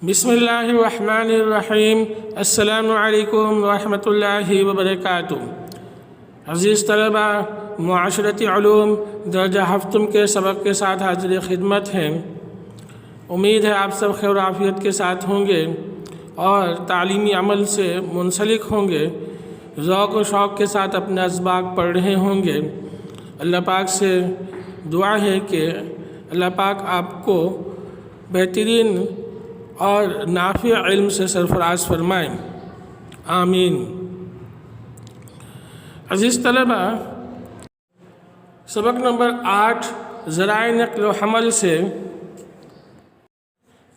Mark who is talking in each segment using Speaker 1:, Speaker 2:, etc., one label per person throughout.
Speaker 1: बिस्मिल्लाहिर्रहमानिर्रहीम। अस्सलामु अलैकुम रहमतुल्लाहि व बरकातुहू। अज़ीज़ तलबा, मुआशरती उलूम दर्जा हफ्तम के सबक के साथ हाजिर खिदमत हैं। उम्मीद है आप सब खैर आफ़ियत के साथ होंगे और तालीमी अमल से मुंसलिक होंगे, ज़ौक़ व शौक़ के साथ अपने असबाक पढ़ रहे होंगे। अल्लाह पाक से दुआ है कि अल्लाह पाक आपको बेहतरीन और नाफ़ी इल्म से सरफराज फरमाएँ, आमीन। अज़ीज़ तलबा, सबक नंबर 8 ज़राए नक़्ल व हमल से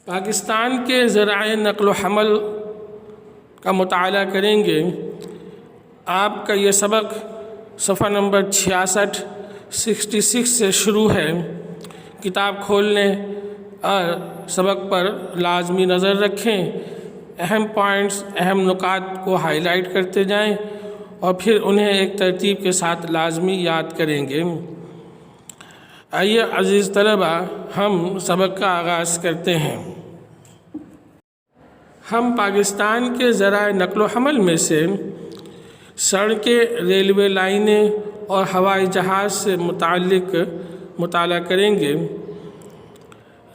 Speaker 1: पाकिस्तान के ज़राए नक़्ल व हमल का मुताला करेंगे। आपका ये सबक सफ़ा नंबर 66 से शुरू है। किताब खोलने और सबक पर लाजमी नज़र रखें, अहम पॉइंट्स, अहम नुकात को हाईलाइट करते जाएं और फिर उन्हें एक तरतीब के साथ लाजमी याद करेंगे। आइए अज़ीज़ तलबा, हम सबक का आगाज़ करते हैं। हम पाकिस्तान के ज़राए नक़्ल व हमल में से सड़कें, रेलवे लाइनें और हवाई जहाज़ से मुताल्लिक़ मुताला करेंगे।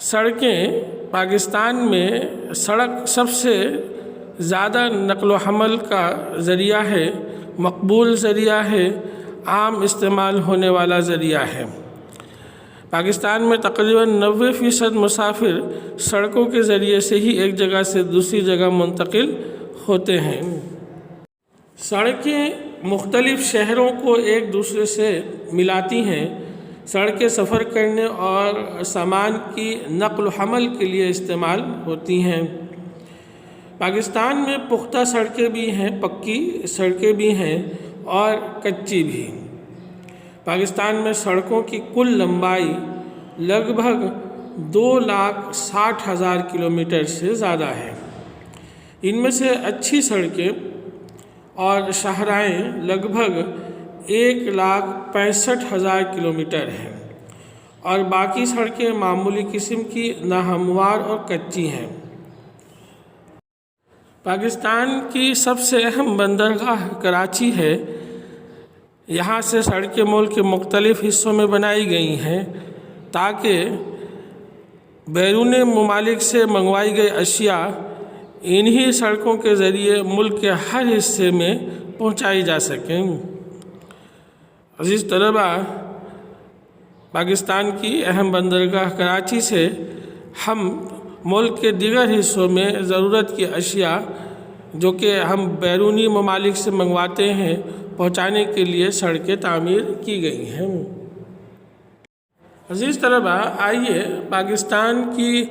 Speaker 1: सड़कें, पाकिस्तान में सड़क सबसे ज़्यादा नक़्ल व हमल का ज़रिया है, मकबूल ज़रिया है, आम इस्तेमाल होने वाला ज़रिया है। पाकिस्तान में तकरीबन 90% मुसाफिर सड़कों के ज़रिए से ही एक जगह से दूसरी जगह मुंतकिल होते हैं। सड़कें मुख्तलिफ़ शहरों को एक दूसरे से मिलाती हैं। सड़कें सफ़र करने और सामान की नक़्ल व हमल के लिए इस्तेमाल होती हैं। पाकिस्तान में पुख्ता सड़कें भी हैं, पक्की सड़कें भी हैं और कच्ची भी। पाकिस्तान में सड़कों की कुल लंबाई लगभग 2,60,000 किलोमीटर से ज़्यादा है। इनमें से अच्छी सड़कें और शाहराहें लगभग 1,65,000 किलोमीटर हैं और बाकी सड़कें मामूली किस्म की नाहमवार और कच्ची हैं। पाकिस्तान की सबसे अहम बंदरगाह कराची है। यहाँ से सड़कें मुल्क के मुख्तलिफ़ हिस्सों में बनाई गई हैं ताकि बैरून ममालिक से मंगवाई गई अशिया इन्हीं सड़कों के ज़रिए मुल्क के हर हिस्से में पहुँचाई जा सकें। अज़ीज़ तलबा, पाकिस्तान की अहम बंदरगाह कराची से हम मुल्क के दीगर हिस्सों में ज़रूरत की अशिया जो कि हम बैरूनी ममालिक से मंगवाते हैं पहुँचाने के लिए सड़कें तामीर की गई हैं। अज़ीज़ तलबा, आइए पाकिस्तान की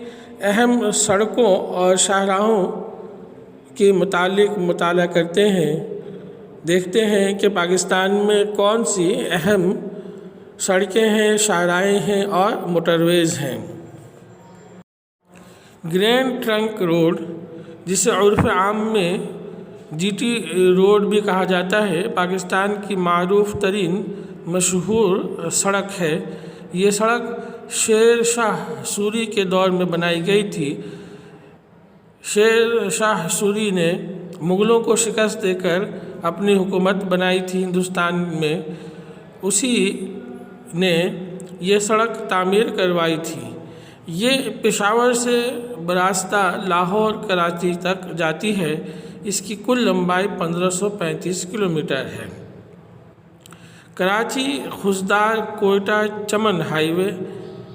Speaker 1: अहम सड़कों और शाहराहों के मुतालिक मुताला करते हैं। देखते हैं कि पाकिस्तान में कौन सी अहम सड़कें हैं, शाहराहें हैं और मोटरवेज़ हैं। ग्रैंड ट्रंक रोड, जिसे उर्फ़ आम में जीटी रोड भी कहा जाता है, पाकिस्तान की मारूफ़ तरीन मशहूर सड़क है। ये सड़क शेर शाह सूरी के दौर में बनाई गई थी। शेर शाह सूरी ने मुग़लों को शिकस्त देकर अपनी हुकूमत बनाई थी हिंदुस्तान में। उसी ने ये सड़क तामीर करवाई थी। ये पेशावर से बरास्ता लाहौर कराची तक जाती है। इसकी कुल लंबाई 1535 किलोमीटर है। कराची खुशदार कोयटा चमन हाईवे,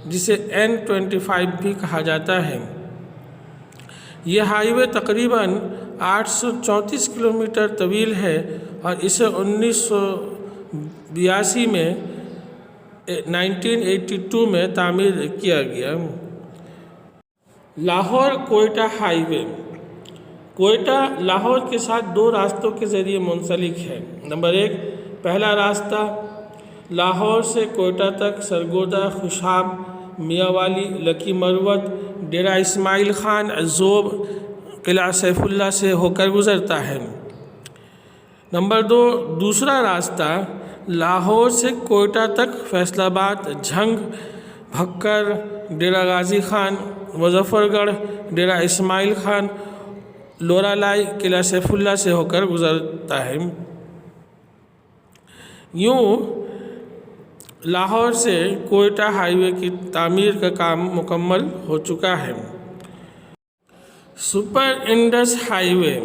Speaker 1: जिसे N25 भी कहा जाता है, यह हाईवे तकरीबन 834 किलोमीटर तवील है और इसे 1982 में 1982 में तामीर किया गया। लाहौर कोयटा हाईवे कोयटा लाहौर के साथ 2 रास्तों के ज़रिए मुंसलिक है। नंबर 1, पहला रास्ता लाहौर से कोयटा तक सरगोदा, खुशाब, मियाँवाली, लकी मरवत, डेरा इस्माइल ख़ान, ज़ोब, किला सैफुल्ला से होकर गुज़रता है। नंबर 2, दूसरा रास्ता लाहौर से कोयटा तक फैसलाबाद, झंग, भक्कर, डेरा गाजी खान मुजफ्फर गढ़, डेरा इस्माइल खान, लोरालाई, किला सैफुल्ला से होकर गुजरता है। यूँ लाहौर से कोयटा हाईवे की तामीर का काम मुकम्मल हो चुका है। Super Indus highway.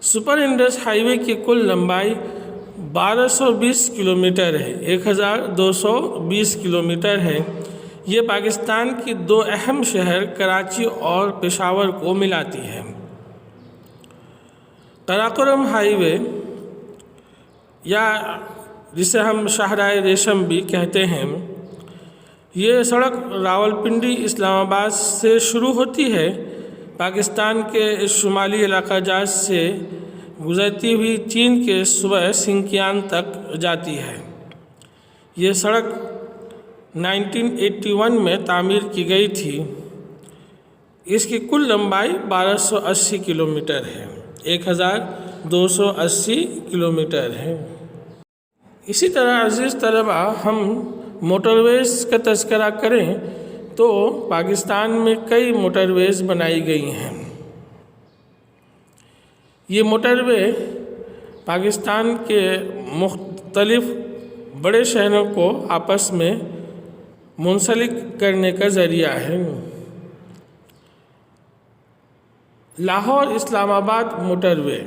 Speaker 1: Super Indus highway की कुल लंबाई 1220 किलोमीटर है, 1220 किलोमीटर है। ये पाकिस्तान की दो अहम शहर कराची और पेशावर को मिलाती है। कराकोरम हाईवे, या जिसे हम शाहराह रेशम भी कहते हैं, ये सड़क रावलपिंडी इस्लामाबाद से शुरू होती है, पाकिस्तान के शुमाली इलाका जात से गुजरती हुई चीन के सूबे सिंकियान तक जाती है। ये सड़क 1981 में तामीर की गई थी। इसकी कुल लंबाई 1280 किलोमीटर है, 1280 किलोमीटर है। इसी तरह अजीज़ तलबा, हम मोटरवेज़ का तज़किरा करें तो पाकिस्तान में कई मोटरवेज़ बनाई गई हैं। ये मोटरवे पाकिस्तान के मुख्तलिफ बड़े शहरों को आपस में मुंसलिक करने का ज़रिया है। लाहौर इस्लामाबाद मोटरवे,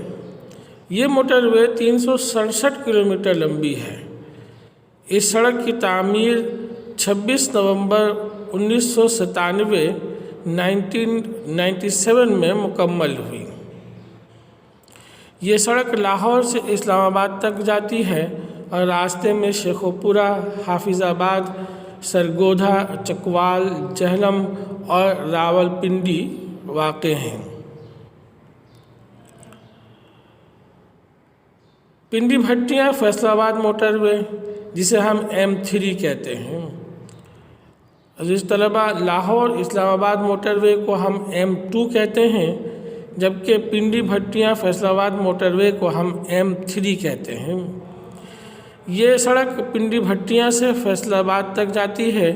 Speaker 1: ये मोटरवे 367 किलोमीटर लंबी है। इस सड़क की तामीर 26 नवंबर 1997 में मुकम्मल हुई। ये सड़क लाहौर से इस्लामाबाद तक जाती है और रास्ते में शेखोपुरा, हाफिज़ाबाद, सरगोधा, चकवाल, जहलम और रावलपिंडी वाक़े हैं। पिंडी भट्टियाँ फैसलाबाद मोटरवे, जिसे हम M3 कहते हैं। अज़ीज़ तलबा, लाहौर इस्लामाबाद मोटरवे को हम M2 कहते हैं, जबकि पिंडी भट्टियाँ फैसलाबाद मोटरवे को हम M3 कहते हैं। ये सड़क पिंडी भट्टियाँ से फैसलाबाद तक जाती है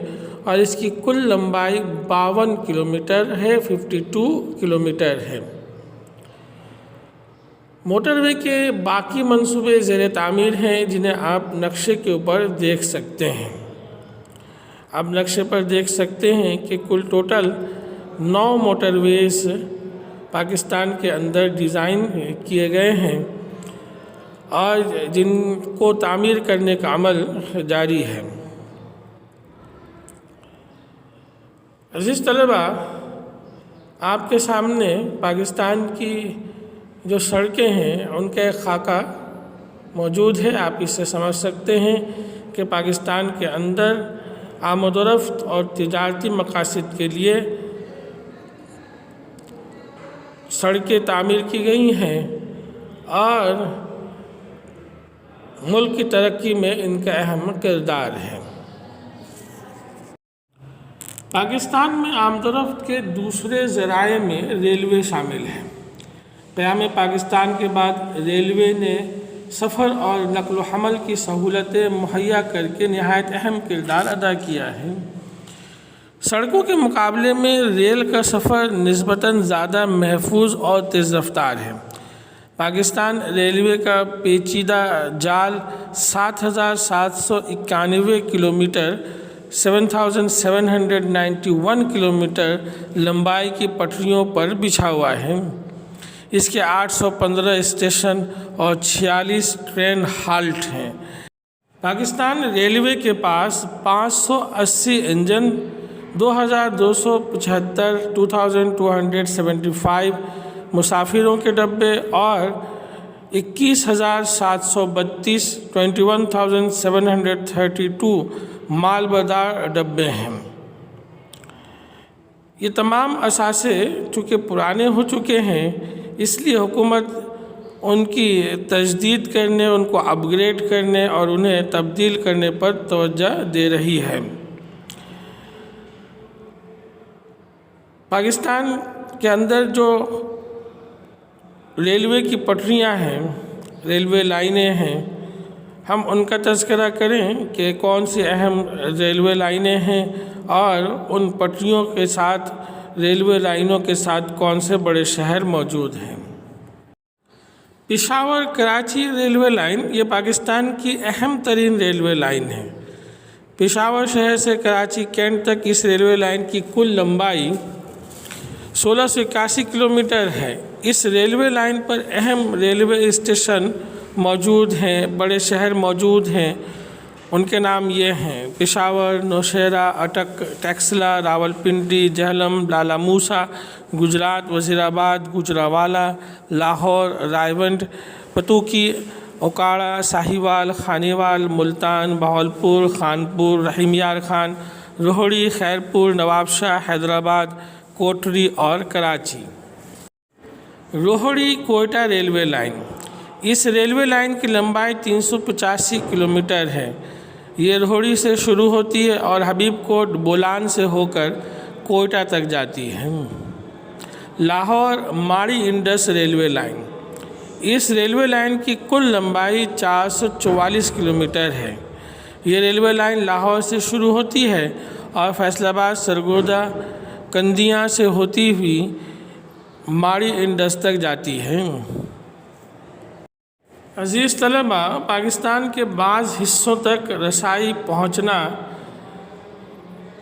Speaker 1: और इसकी कुल लंबाई 52 किलोमीटर है, 52 किलोमीटर है। मोटरवे के बाकी मंसूबे ज़ेर तामीर हैं, जिन्हें आप नक्शे के ऊपर देख सकते हैं। आप नक्शे पर देख सकते हैं कि कुल टोटल 9 मोटरवेज़ पाकिस्तान के अंदर डिज़ाइन किए गए हैं और जिनको तामीर करने का अमल जारी है। अज़ीज़ तलबा, आपके सामने पाकिस्तान की जो सड़कें हैं उनका एक खाका मौजूद है। आप इससे समझ सकते हैं कि पाकिस्तान के अंदर आमदोरफ्त और तिजारती मकासद के लिए सड़कें तामीर की गई हैं और मुल्क की तरक्की में इनका अहम किरदार है। पाकिस्तान में आमदोरफ्त के दूसरे ज़राए में रेलवे शामिल है। क़याम पाकिस्तान के बाद रेलवे ने सफ़र और नक़्ल व हमल की सहूलतें मुहैया करके नहायत अहम किरदार अदा किया है। सड़कों के मुकाबले में रेल का सफ़र निस्बतन ज़्यादा महफूज और तेज़ रफ्तार है। पाकिस्तान रेलवे का पेचीदा जाल 7,791 किलोमीटर 7,791 किलोमीटर लंबाई की पटरियों पर बिछा हुआ है। इसके 815 स्टेशन और 46 ट्रेन हाल्ट हैं। पाकिस्तान रेलवे के पास 580 इंजन, 2,275 2,275 मुसाफिरों के डब्बे और 21,732 21,732 मालबरदार डब्बे हैं। ये तमाम असासे चूँकि पुराने हो चुके हैं, इसलिए हुकूमत उनकी तजदीद करने, उनको अपग्रेड करने और उन्हें तब्दील करने पर तवज्जो दे रही है। पाकिस्तान के अंदर जो रेलवे की पटरियां हैं, रेलवे लाइनें हैं, हम उनका तज़किरा करें कि कौन सी अहम रेलवे लाइनें हैं और उन पटरियों के साथ ریلوے لائنوں کے ساتھ کون سے بڑے شہر موجود ہیں؟ پشاور کراچی ریلوے لائن یہ پاکستان کی اہم ترین ریلوے لائن ہے۔ پشاور شہر سے کراچی کینٹ تک اس ریلوے لائن کی کل لمبائی 1681 کلومیٹر ہے۔ اس ریلوے لائن پر اہم ریلوے اسٹیشن موجود ہیں، بڑے شہر موجود ہیں۔ ان کے نام یہ ہیں: پشاور، نوشہرہ، اٹک، ٹیکسلا، راولپنڈی، جہلم، لالا موسیٰ، گجرات، وزیر آباد، گوجرانوالہ، لاہور، رائیونڈ، پتوکی، اوکاڑہ، ساہیوال، خانیوال، ملتان، بہاولپور، خانپور، رحیم یار خان، روہڑی، خیرپور، نواب شاہ، حیدرآباد، کوٹری اور کراچی۔ Rohri Quetta railway line. اس ریلوے لائن کی لمبائی 385 کلومیٹر ہے۔ یہ روہڑی سے شروع ہوتی ہے اور حبیب کوٹ بولان سے ہو کر کوئٹہ تک جاتی ہے۔ لاہور ماڑی انڈس ریلوے لائن۔ اس ریلوے لائن کی کل لمبائی 444 کلومیٹر ہے۔ یہ ریلوے لائن لاہور سے شروع ہوتی ہے اور فیصل آباد، سرگودا، کندیاں سے ہوتی ہوئی ماڑی انڈس تک جاتی ہے۔ عزیز طلبہ، پاکستان کے بعض حصوں تک رسائی پہنچنا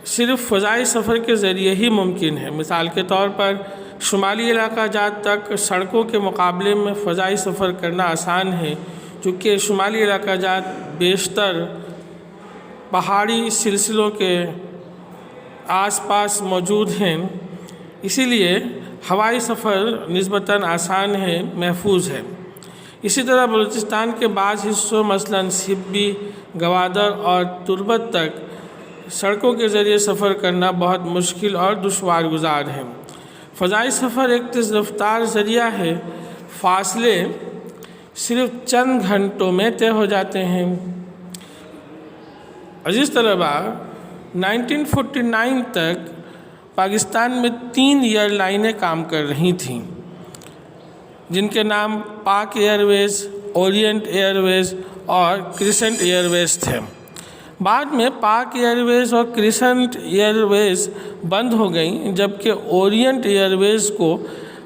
Speaker 1: صرف فضائی سفر کے ذریعے ہی ممکن ہے۔ مثال کے طور پر شمالی علاقہ جات تک سڑکوں کے مقابلے میں فضائی سفر کرنا آسان ہے، چونکہ شمالی علاقہ جات بیشتر پہاڑی سلسلوں کے آس پاس موجود ہیں، اسی لیے ہوائی سفر نسبتاً آسان ہے، محفوظ ہے۔ اسی طرح بلوچستان کے بعض حصوں مثلاً سبی، گوادر اور تربت تک سڑکوں کے ذریعے سفر کرنا بہت مشکل اور دشوار گزار ہے۔ فضائی سفر ایک تیز رفتار ذریعہ ہے، فاصلے صرف چند گھنٹوں میں طے ہو جاتے ہیں۔ عزیز طلبہ، 1949 تک پاکستان میں 3 ایئر لائنیں کام کر رہی تھیں، جن کے نام پاک ایئر ویز، اورینٹ ایئر ویز اور کرسنٹ ایئر ویز تھے۔ بعد میں پاک ایئر ویز اور کرسنٹ ایئر ویز بند ہو گئیں، جبکہ اورینٹ ایئر ویز کو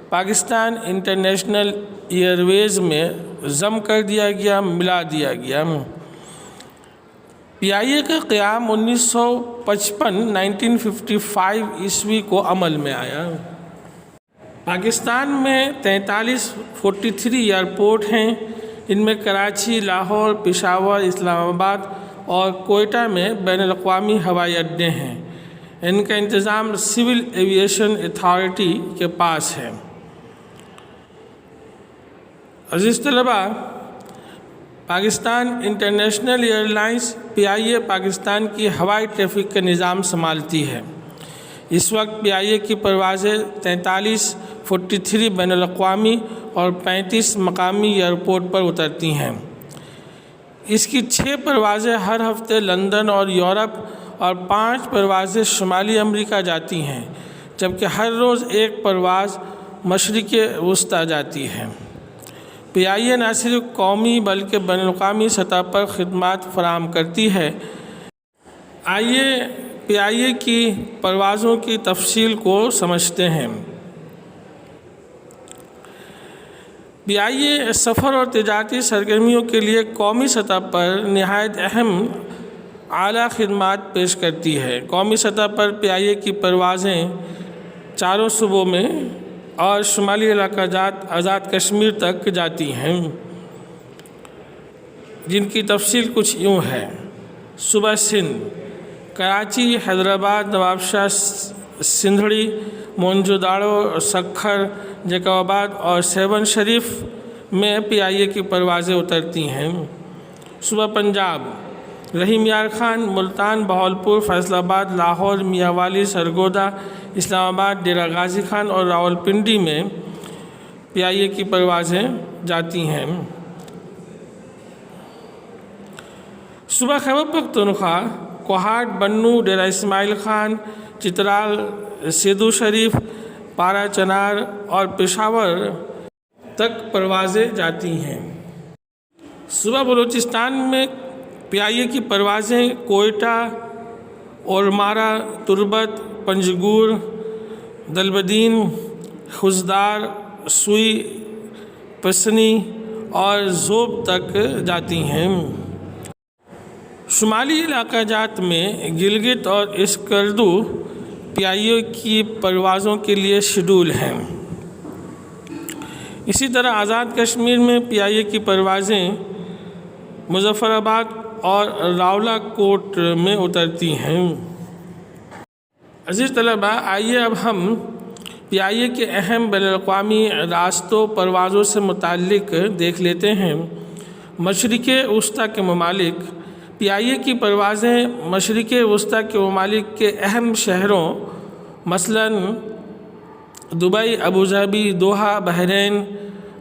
Speaker 1: پاکستان انٹرنیشنل ایئر ویز میں ضم کر دیا گیا، ملا دیا گیا۔ پی آئی اے کا قیام 1955 عیسوی کو عمل میں آیا۔ پاکستان میں 43 ایئرپورٹ ہیں، ان میں کراچی، لاہور، پشاور، اسلام آباد اور کوئٹہ میں بین الاقوامی ہوائی اڈے ہیں۔ ان کا انتظام سول ایویشن اتھارٹی کے پاس ہے۔ عزیز طلبہ، پاکستان انٹرنیشنل ایئر لائنز پی آئی اے پاکستان کی ہوائی ٹریفک کا نظام سنبھالتی ہے۔ اس وقت پی آئی اے کی پروازیں 43 بین الاقوامی اور 35 مقامی ایئرپورٹ پر اترتی ہیں۔ اس کی 6 پروازیں ہر ہفتے لندن اور یورپ اور 5 پروازیں شمالی امریکہ جاتی ہیں، جبکہ ہر روز ایک پرواز مشرق وسطیٰ جاتی ہے۔ پی آئی اے نہ صرف قومی بلکہ بین الاقوامی سطح پر خدمات فراہم کرتی ہے۔ آئیے پی آئی اے کی پروازوں کی تفصیل کو سمجھتے ہیں۔ پی آئی اے سفر اور تجارتی سرگرمیوں کے لیے قومی سطح پر نہایت اہم اعلیٰ خدمات پیش کرتی ہے۔ قومی سطح پر پی آئی اے کی پروازیں 4 صوبوں میں اور شمالی علاقہ جات آزاد کشمیر تک جاتی ہیں، جن کی تفصیل کچھ یوں ہے: صوبہ سندھ، کراچی، حیدرآباد، نواب شاہ، سندھڑی، مونجو داڑو، سکھر، جیکب آباد اور سیون شریف میں پی آئی اے کی پروازیں اترتی ہیں۔ صوبہ پنجاب، رحیم یار خان، ملتان، بہاولپور، فیصل آباد، لاہور، میاں والی، سرگودا، اسلام آباد، ڈیرہ غازی خان اور راولپنڈی میں پی آئی اے کی پروازیں جاتی ہیں۔ صوبہ خیبر پختونخوا، کوہاٹ، بنوں، ڈیرہ اسماعیل خان، چترال، سیدو شریف، پارا چنار اور پشاور تک پروازیں جاتی ہیں۔ صوبہ بلوچستان میں پی آئی اے کی پروازیں کوئٹہ، اورمارا، تربت، پنجگور، دلبدین، خوزدار، سوئی پسنی اور ذوب تک جاتی ہیں۔ شمالی علاقہ جات میں گلگت اور اسکردو پی آئی اے کی پروازوں کے لیے شیڈول ہیں۔ اسی طرح آزاد کشمیر میں پی آئی اے کی پروازیں مظفر آباد اور راولا کوٹ میں اترتی ہیں۔ عزیز طلباء، آئیے اب ہم پی آئی اے کے اہم بین الاقوامی راستوں پروازوں سے متعلق دیکھ لیتے ہیں۔ مشرق وسطیٰ کے ممالک۔ پی آئی اے کی پروازیں مشرق وسطیٰ کے ممالک کے اہم شہروں مثلاً Dubai, Abu Dhabi, Doha, Bahrain,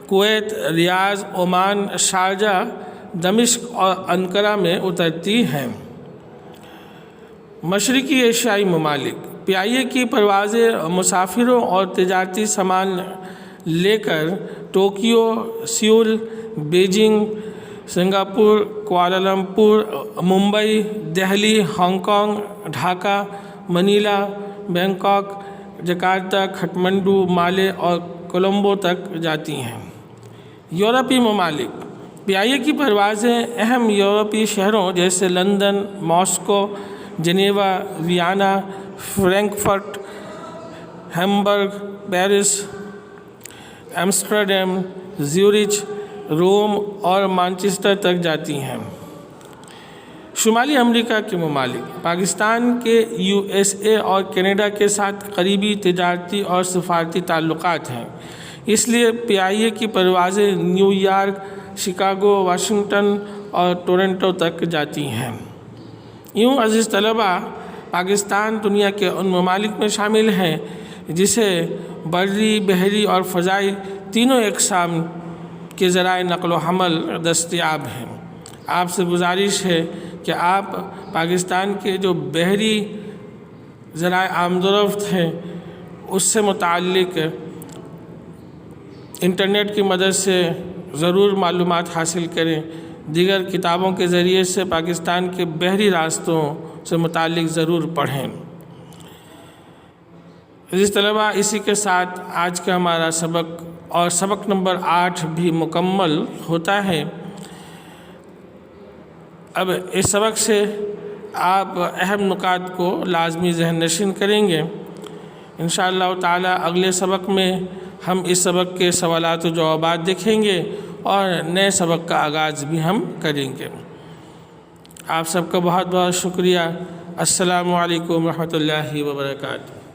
Speaker 1: Kuwait, Riyadh, Amman, Sharjah, دمشق اور انقرہ میں اترتی ہیں۔ مشرقی ایشیائی ممالک۔ پی آئی اے کی پروازیں مسافروں اور تجارتی سامان لے کر Tokyo, Seoul, Beijing, Singapore, Kuala Lumpur, Mumbai, Delhi, Hong Kong, Dhaka, Manila, Bangkok, Jakarta, Kathmandu, Male اور کولمبو تک جاتی ہیں۔ یورپی ممالک۔ پی آئی اے کی پروازیں اہم یورپی شہروں جیسے London, Moscow, Geneva, Vienna, Frankfurt, Hamburg, Paris, Amsterdam, Zurich, Rome اور مانچسٹر تک جاتی ہیں۔ شمالی امریکہ کے ممالک۔ پاکستان کے یو ایس اے اور کینیڈا کے ساتھ قریبی تجارتی اور سفارتی تعلقات ہیں، اس لیے پی آئی اے کی پروازیں نیو یارک، شکاگو، واشنگٹن اور ٹورنٹو تک جاتی ہیں۔ یوں عزیز طلباء، پاکستان دنیا کے ان ممالک میں شامل ہیں جسے بری، بحری اور فضائی تینوں اقسام کے ذرائع نقل و حمل دستیاب ہیں۔ آپ سے گزارش ہے کہ آپ پاکستان کے جو بحری ذرائع آمد و رفت ہیں اس سے متعلق انٹرنیٹ کی مدد سے ضرور معلومات حاصل کریں۔ دیگر کتابوں کے ذریعے سے پاکستان کے بحری راستوں سے متعلق ضرور پڑھیں۔ عزیز طلباء، اسی کے ساتھ آج کا ہمارا سبق اور سبق نمبر 8 بھی مکمل ہوتا ہے۔ اب اس سبق سے آپ اہم نکات کو لازمی ذہن نشین کریں گے۔ انشاءاللہ تعالی اگلے سبق میں ہم اس سبق کے سوالات و جوابات دیکھیں گے اور نئے سبق کا آغاز بھی ہم کریں گے۔ آپ سب کا بہت بہت شکریہ۔ السلام علیکم ورحمۃ اللہ وبرکاتہ۔